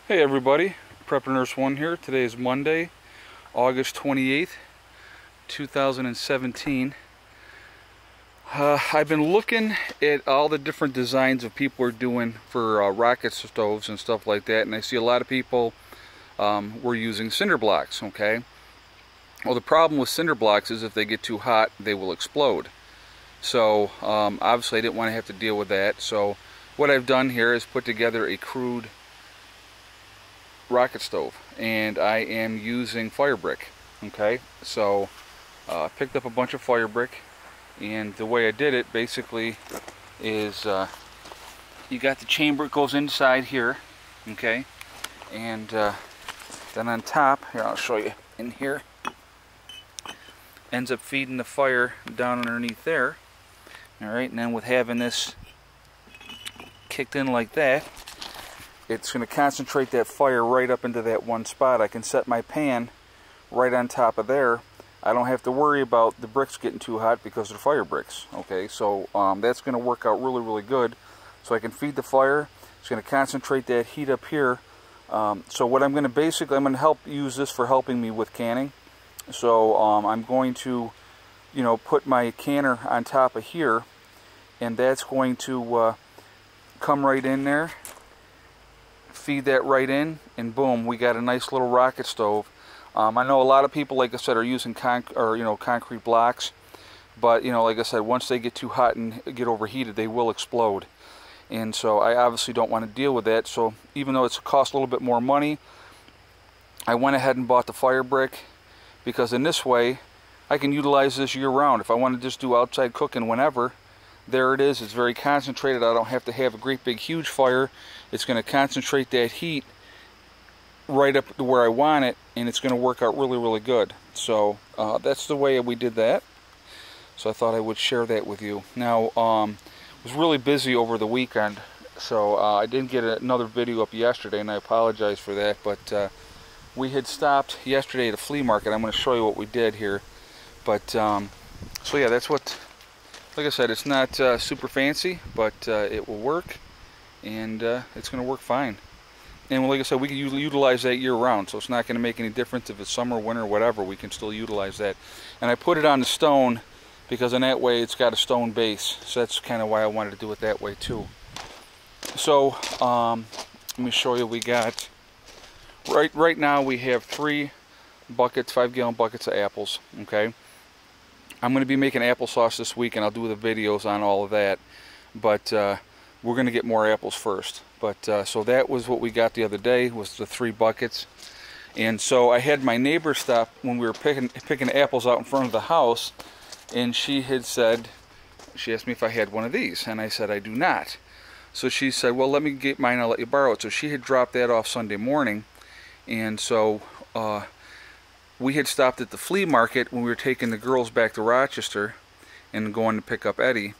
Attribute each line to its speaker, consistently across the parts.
Speaker 1: Hey everybody, Prepper Nurse 1 here. Today is Monday, August 28th, 2017. I've been looking at all the different designs of people are doing for rocket stoves and stuff like that, and I see a lot of people were using cinder blocks, okay? Well, the problem with cinder blocks is if they get too hot, they will explode. So obviously I didn't want to have to deal with that, so what I've done here is put together a crude rocket stove, and I am using fire brick. Okay, so picked up a bunch of fire brick, and the way I did it basically is you got the chamber, it goes inside here, okay, and then on top here, I'll show you in here, ends up feeding the fire down underneath there. Alright, and then with having this kicked in like that, it's going to concentrate that fire right up into that one spot. I can set my pan right on top of there. I don't have to worry about the bricks getting too hot because they're fire bricks. Okay, so that's going to work out really good. So I can feed the fire. It's going to concentrate that heat up here. So what I'm going to basically, I'm going to help use this for helping me with canning. So I'm going to, put my canner on top of here, and that's going to come right in there. Feed that right in, and boom, we got a nice little rocket stove. I know a lot of people, like I said, are using concrete blocks, but like I said, once they get too hot and get overheated, they will explode. And so I obviously don't want to deal with that. So even though it's cost a little bit more money, I went ahead and bought the fire brick, because in this way I can utilize this year round. If I want to just do outside cooking whenever, there it is. It's very concentrated. I don't have to have a great big huge fire. It's going to concentrate that heat right up to where I want it, and it's going to work out really good. So that's the way we did that. So I thought I would share that with you. Now I was really busy over the weekend, so I didn't get another video up yesterday, and I apologize for that. But we had stopped yesterday at a flea market. I'm going to show you what we did here. But so yeah, that's what. Like I said, it's not super fancy, but it will work, and it's going to work fine. And like I said, we can utilize that year round, so it's not going to make any difference if it's summer, winter, whatever. We can still utilize that. And I put it on the stone because in that way it's got a stone base, so that's kind of why I wanted to do it that way too. So let me show you. We got right now we have 3 buckets, 5-gallon buckets of apples. Okay. I'm going to be making applesauce this week, and I'll do the videos on all of that. But we're going to get more apples first. But so that was what we got the other day, was the 3 buckets. And so I had my neighbor stop when we were picking apples out in front of the house, and she had said, she asked me if I had one of these, and I said I do not. So she said, well, let me get mine, I'll let you borrow it. So she had dropped that off Sunday morning, and so we had stopped at the flea market when we were taking the girls back to Rochester and going to pick up Eddie.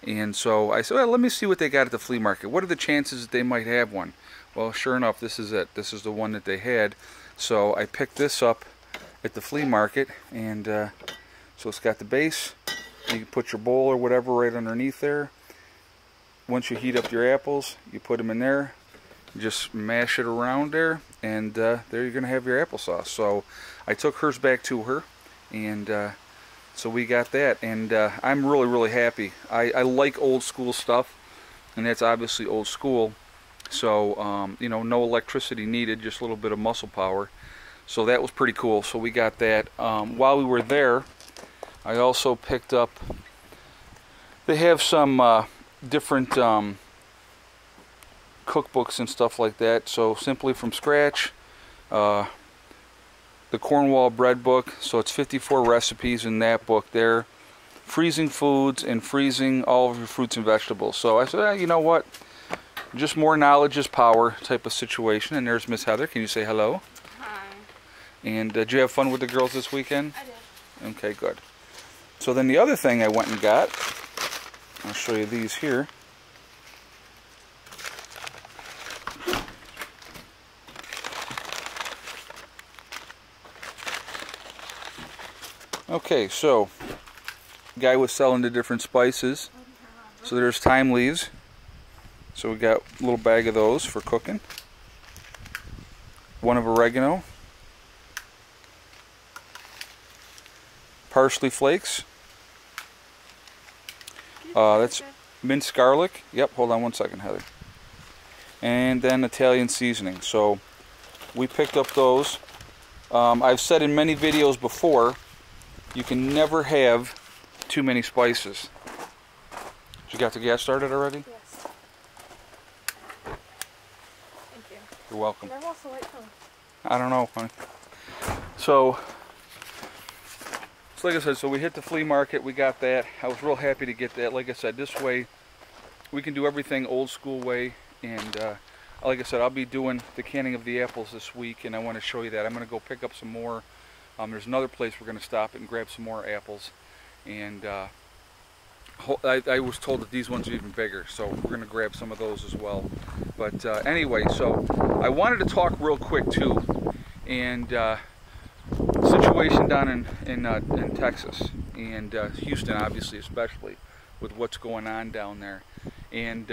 Speaker 1: And so I said, well, let me see what they got at the flea market. What are the chances that they might have one? Well, sure enough, this is it. This is the one that they had. So I picked this up at the flea market, and so it's got the base. You can put your bowl or whatever right underneath there. Once you heat up your apples, you put them in there. Just mash it around there, and there you're going to have your applesauce. So I took hers back to her, and so we got that, and I'm really happy. I like old school stuff, and that's obviously old school. So no electricity needed, just a little bit of muscle power. So that was pretty cool. So we got that. While we were there, I also picked up, they have some different cookbooks and stuff like that. So Simply from Scratch, the Cornwall bread book, so it's 54 recipes in that book there. Freezing foods and freezing all of your fruits and vegetables. So I said, you know what, just more knowledge is power type of situation. And there's Miss Heather. Can you say hello?
Speaker 2: Hi.
Speaker 1: And did you have fun with the girls this weekend?
Speaker 2: I did.
Speaker 1: Okay, good. So then the other thing I went and got, I'll show you these here. Okay, so guy was selling the different spices. So there's thyme leaves. So we got a little bag of those for cooking. one of oregano, parsley flakes, that's minced garlic, yep, hold on one second, Heather, and then Italian seasoning. So we picked up those. I've said in many videos before, you can never have too many spices. You got the gas started already?
Speaker 2: Yes. Thank you.
Speaker 1: You're welcome.
Speaker 2: Can I also light them?
Speaker 1: I don't know, honey. So like I said, so we hit the flea market, we got that. I was real happy to get that. Like I said, this way we can do everything old school way, and like I said, I'll be doing the canning of the apples this week, and I want to show you that. I'm going to go pick up some more. There's another place we're going to stop and grab some more apples, and I was told that these ones are even bigger, so we're going to grab some of those as well. But anyway, so I wanted to talk real quick too, and situation down in Texas and Houston, obviously, especially with what's going on down there. And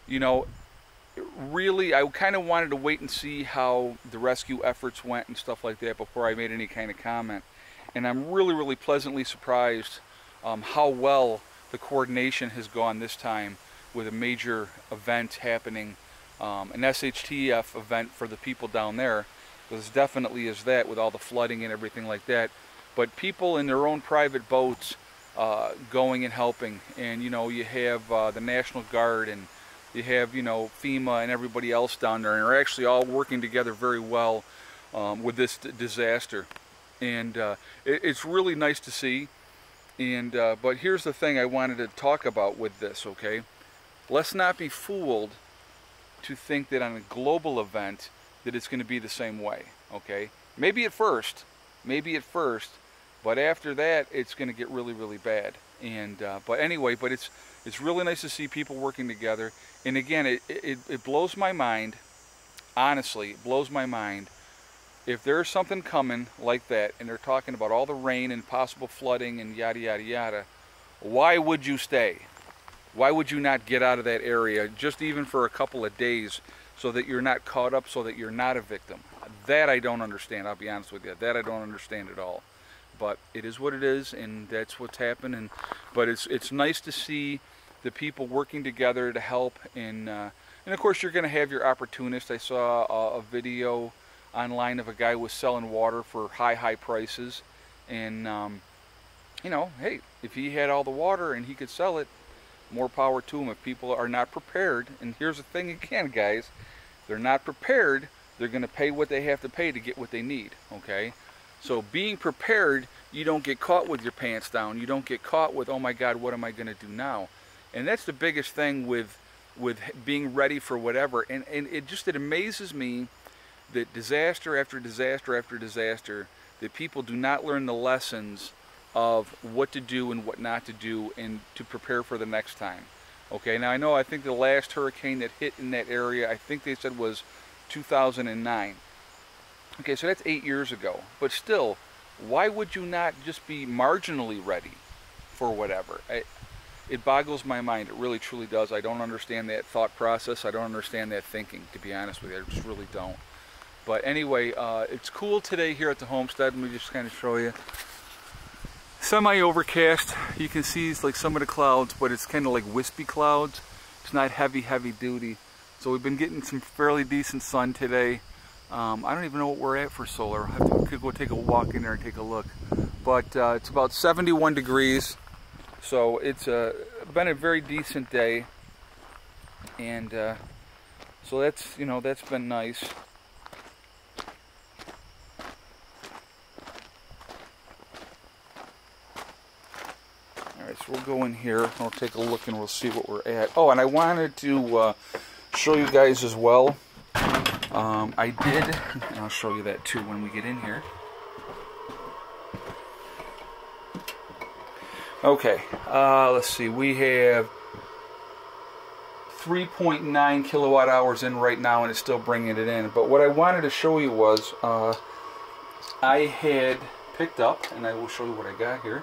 Speaker 1: you know, really, I kind of wanted to wait and see how the rescue efforts went and stuff like that before I made any kind of comment. And I'm really pleasantly surprised how well the coordination has gone this time with a major event happening, an SHTF event for the people down there. Because definitely is that, with all the flooding and everything like that. But people in their own private boats going and helping. And you know, you have the National Guard, and you have, you know, FEMA and everybody else down there, and are actually all working together very well with this disaster. And it's really nice to see. And but here's the thing I wanted to talk about with this, okay? Let's not be fooled to think that on a global event that it's going to be the same way, okay? Maybe at first, but after that it's going to get really bad. And but anyway, but it's really nice to see people working together. And again, it blows my mind, honestly, it blows my mind. If there's something coming like that, and they're talking about all the rain and possible flooding and yada yada yada, why would you stay? Why would you not get out of that area, just even for a couple of days, so that you're not caught up, so that you're not a victim? That I don't understand, I'll be honest with you. That I don't understand at all. But it is what it is, and that's what's happened. But it's nice to see the people working together to help. And of course, you're going to have your opportunists. I saw a video online of a guy who was selling water for high prices. And, you know, hey, if he had all the water and he could sell it, more power to him. If people are not prepared, and here's the thing again, guys, they're not prepared, they're going to pay what they have to pay to get what they need, okay? So being prepared, you don't get caught with your pants down. You don't get caught with, oh my God, what am I going to do now? And that's the biggest thing with being ready for whatever. And it amazes me that disaster after disaster after disaster, that people do not learn the lessons of what to do and what not to do, and to prepare for the next time. Okay, now I think the last hurricane that hit in that area, I think they said was 2009. Okay, so that's 8 years ago. But still, why would you not just be marginally ready for whatever? It boggles my mind. It really truly does. I don't understand that thought process. I don't understand that thinking, to be honest with you. I just really don't. But anyway, it's cool today here at the homestead. Let me just kind of show you. Semi-overcast. You can see it's like some of the clouds, but it's kind of like wispy clouds. It's not heavy duty. So we've been getting some fairly decent sun today. I don't even know what we're at for solar. I have to go take a walk in there and take a look. But it's about 71 degrees. So it's been a very decent day. And so that's, you know, that's been nice. So we'll go in here, and we'll take a look, and we'll see what we're at. Oh, and I wanted to show you guys as well. I did, and I'll show you that too when we get in here. Okay, let's see. We have 3.9 kilowatt hours in right now, and it's still bringing it in. But what I wanted to show you was I had picked up, and I will show you what I got here.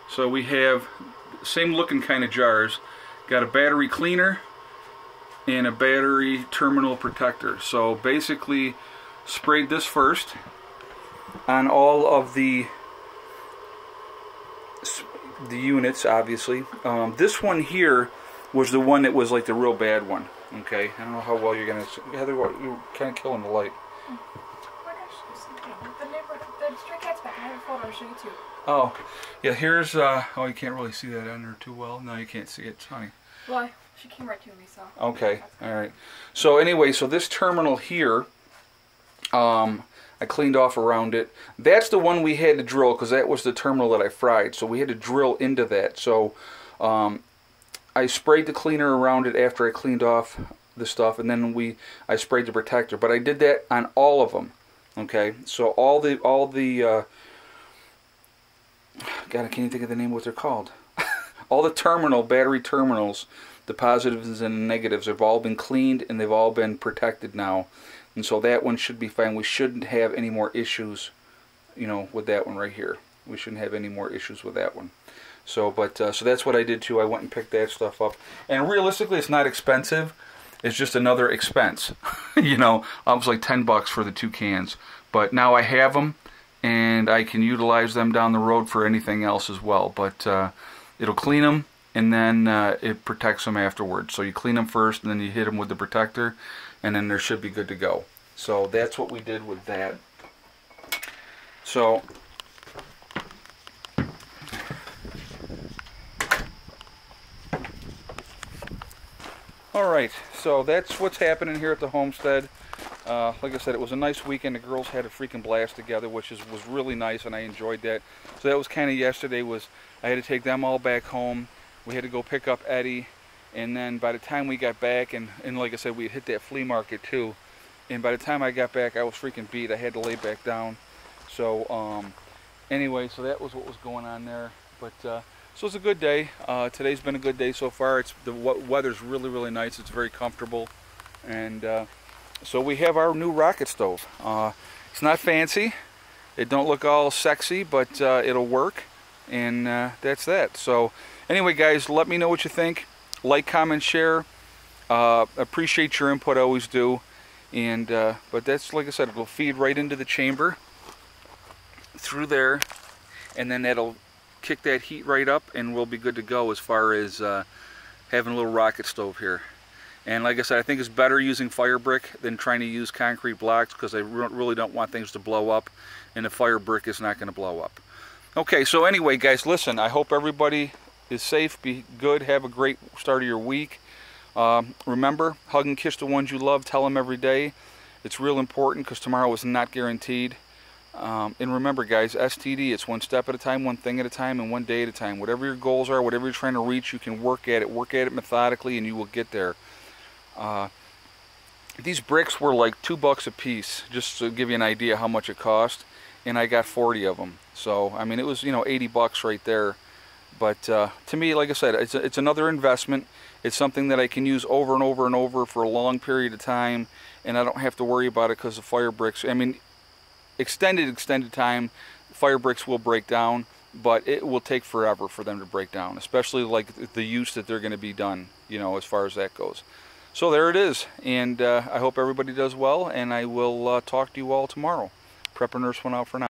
Speaker 1: So we have same looking kind of jars. Got a battery cleaner, and a battery terminal protector. So basically sprayed this first on all of the units, obviously. This one here was the one that was like the real bad one. Okay, I don't know how well you're gonna see. Heather, you're kind of killing the light.
Speaker 2: Oh my gosh, the stray cat's back. I have a photo to show you too.
Speaker 1: Oh, yeah, here's, oh, you can't really see that under too well. No, you can't see it, honey.
Speaker 2: Well, she came right to me, so.
Speaker 1: Okay, alright. So anyway, so this terminal here, I cleaned off around it. That's the one we had to drill, because that was the terminal that I fried. So we had to drill into that. So I sprayed the cleaner around it after I cleaned off the stuff, and then I sprayed the protector. But I did that on all of them. Okay, so all the God, I can't even think of the name of what they're called. All the battery terminals, the positives and the negatives, have all been cleaned and they've all been protected now. And so that one should be fine. We shouldn't have any more issues, you know, with that one right here. We shouldn't have any more issues with that one. So, so that's what I did too. I went and picked that stuff up. And realistically, it's not expensive. It's just another expense. You know, it was like $10 for the 2 cans. But now I have them, and I can utilize them down the road for anything else as well. But it'll clean them, and then it protects them afterwards. So you clean them first, and then you hit them with the protector, and then they should be good to go. So that's what we did with that. So alright, so that's what's happening here at the homestead. Like I said, it was a nice weekend. The girls had a freaking blast together, which was really nice, and I enjoyed that. So that was kind of yesterday. I had to take them all back home. We had to go pick up Eddie, and then by the time we got back, and like I said, we hit that flea market too. And by the time I got back, I was freaking beat. I had to lay back down. So anyway, so that was what was going on there. But so it's a good day. Today's been a good day so far. The weather's really, really nice. It's very comfortable, and so we have our new rocket stove. It's not fancy. It don't look all sexy, but it'll work, and that's that. So anyway, guys, let me know what you think. Like, comment, share. Appreciate your input. I always do. And but that's, like I said, it'll feed right into the chamber through there, and then that'll kick that heat right up, and we'll be good to go as far as having a little rocket stove here. And like I said, I think it's better using fire brick than trying to use concrete blocks, because I really don't want things to blow up, and the fire brick is not going to blow up. Okay, so anyway, guys, listen, I hope everybody is safe, be good, have a great start of your week. Remember, hug and kiss the ones you love, tell them every day. It's real important, because tomorrow is not guaranteed. And remember, guys, STD, it's one step at a time, one thing at a time, and one day at a time. Whatever your goals are, whatever you're trying to reach, you can work at it methodically, and you will get there. These bricks were like $2 a piece, just to give you an idea how much it cost, and I got 40 of them. So I mean, it was, you know, $80 right there. But to me, like I said, it's another investment. It's something that I can use over and over and over for a long period of time, and I don't have to worry about it because of fire bricks. I mean, extended time, fire bricks will break down, but it will take forever for them to break down, especially like the use that they're going to be done, you know, as far as that goes. So there it is, and I hope everybody does well, and I will talk to you all tomorrow. Prepper Nurse went out for now.